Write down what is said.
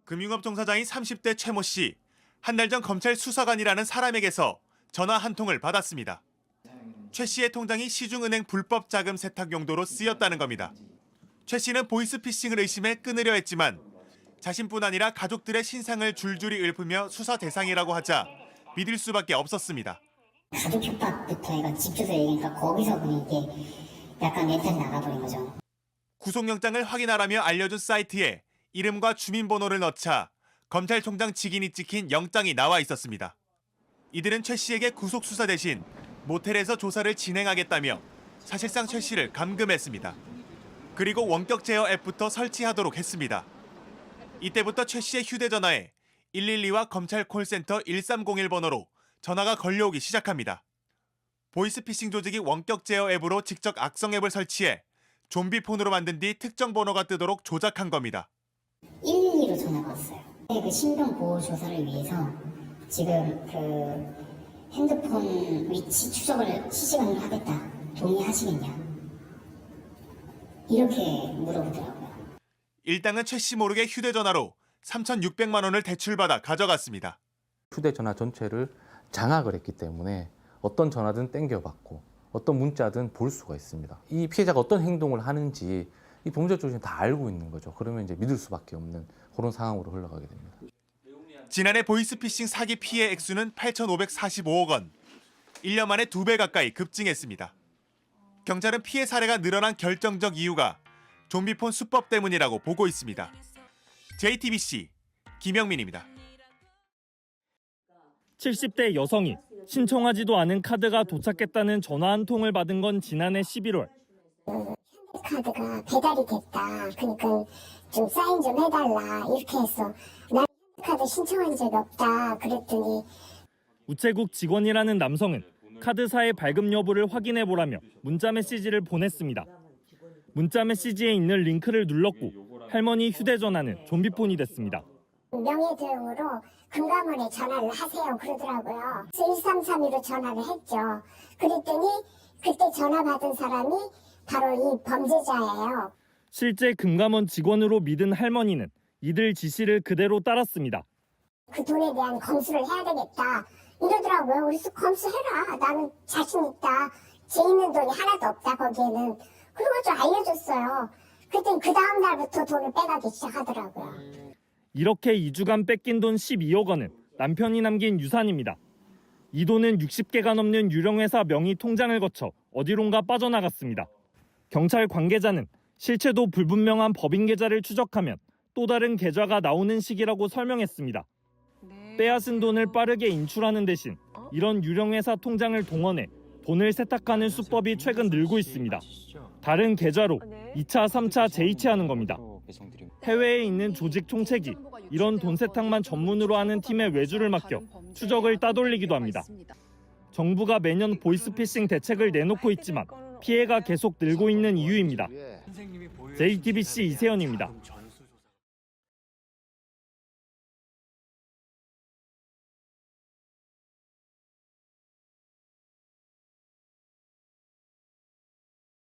금융업 종사자인 30대 최모 씨. 한 달 전 검찰 수사관이라는 사람에게서 전화 한 통을 받았습니다. 최 씨의 통장이 시중은행 불법 자금 세탁 용도로 쓰였다는 겁니다. 최 씨는 보이스피싱을 의심해 끊으려 했지만 자신뿐 아니라 가족들의 신상을 줄줄이 읊으며 수사 대상이라고 하자 믿을 수밖에 없었습니다. 가족 협박부터 해가 집 주소 얘기니까 거기서 그냥 이게 약간 멘탈이 나가버린 거죠. 구속영장을 확인하라며 알려준 사이트에 이름과 주민번호를 넣자 검찰총장 직인이 찍힌 영장이 나와 있었습니다. 이들은 최 씨에게 구속수사 대신 모텔에서 조사를 진행하겠다며 사실상 최 씨를 감금했습니다. 그리고 원격 제어 앱부터 설치하도록 했습니다. 이때부터 최 씨의 휴대전화에 112와 검찰 콜센터 1301번호로 전화가 걸려오기 시작합니다. 보이스피싱 조직이 원격 제어 앱으로 직접 악성 앱을 설치해 좀비 폰으로 만든 뒤 특정 번호가 뜨도록 조작한 겁니다. 112로 전화가 왔어요. 그 신변 보호 조사를 위해서 지금 그 핸드폰 위치 추적을 실시간으로 하겠다. 동의하시겠냐? 이렇게 물어보더라고요. 일당은 최 씨 모르게 휴대전화로 3,600만 원을 대출받아 가져갔습니다. 휴대전화 전체를 장악을 했기 때문에 어떤 전화든 땡겨받고 어떤 문자든 볼 수가 있습니다. 이 피해자가 어떤 행동을 하는지 이 범죄 조직은 다 알고 있는 거죠. 그러면 이제 믿을 수밖에 없는 그런 상황으로 흘러가게 됩니다. 지난해 보이스피싱 사기 피해 액수는 8,545억 원. 1년 만에 2배 가까이 급증했습니다. 경찰은 피해 사례가 늘어난 결정적 이유가 좀비폰 수법 때문이라고 보고 있습니다. JTBC 김영민입니다. 70대 여성이 신청하지도 않은 카드가 도착했다는 전화 한 통을 받은 건 지난해 11월. 카드가 배달이 됐다. 그러니까 좀 사인 좀 해달라. 이렇게 해서 난 카드 신청한 적이 없다. 그랬더니 우체국 직원이라는 남성은 카드사의 발급 여부를 확인해보라며 문자 메시지를 보냈습니다. 문자 메시지에 있는 링크를 눌렀고 할머니 휴대전화는 좀비폰이 됐습니다. 명예대응으로 금감원에 전화를 하세요 그러더라고요. 그래서 1332로 전화를 했죠. 그랬더니 그때 전화 받은 사람이 바로 이 범죄자예요. 실제 금감원 직원으로 믿은 할머니는 이들 지시를 그대로 따랐습니다. 그 돈에 대한 검수를 해야 되겠다. 이러더라고요. 그래서 검수해라. 나는 자신 있다. 제 있는 돈이 하나도 없다 거기에는. 그리고 좀 알려줬어요. 그랬더니 그 다음 날부터 돈을 빼가기 시작하더라고요. 이렇게 2주간 뺏긴 돈 12억 원은 남편이 남긴 유산입니다. 이 돈은 60개가 넘는 유령회사 명의 통장을 거쳐 어디론가 빠져나갔습니다. 경찰 관계자는 실체도 불분명한 법인 계좌를 추적하면 또 다른 계좌가 나오는 시기라고 설명했습니다. 빼앗은 돈을 빠르게 인출하는 대신 이런 유령회사 통장을 동원해 돈을 세탁하는 수법이 최근 늘고 있습니다. 다른 계좌로 2차, 3차 재이체하는 겁니다. 해외에 있는 조직 총책이 이런 돈 세탁만 전문으로 하는 팀에 외주를 맡겨 추적을 따돌리기도 합니다. 정부가 매년 보이스피싱 대책을 내놓고 있지만 피해가 계속 늘고 있는 이유입니다. JTBC 이세연입니다.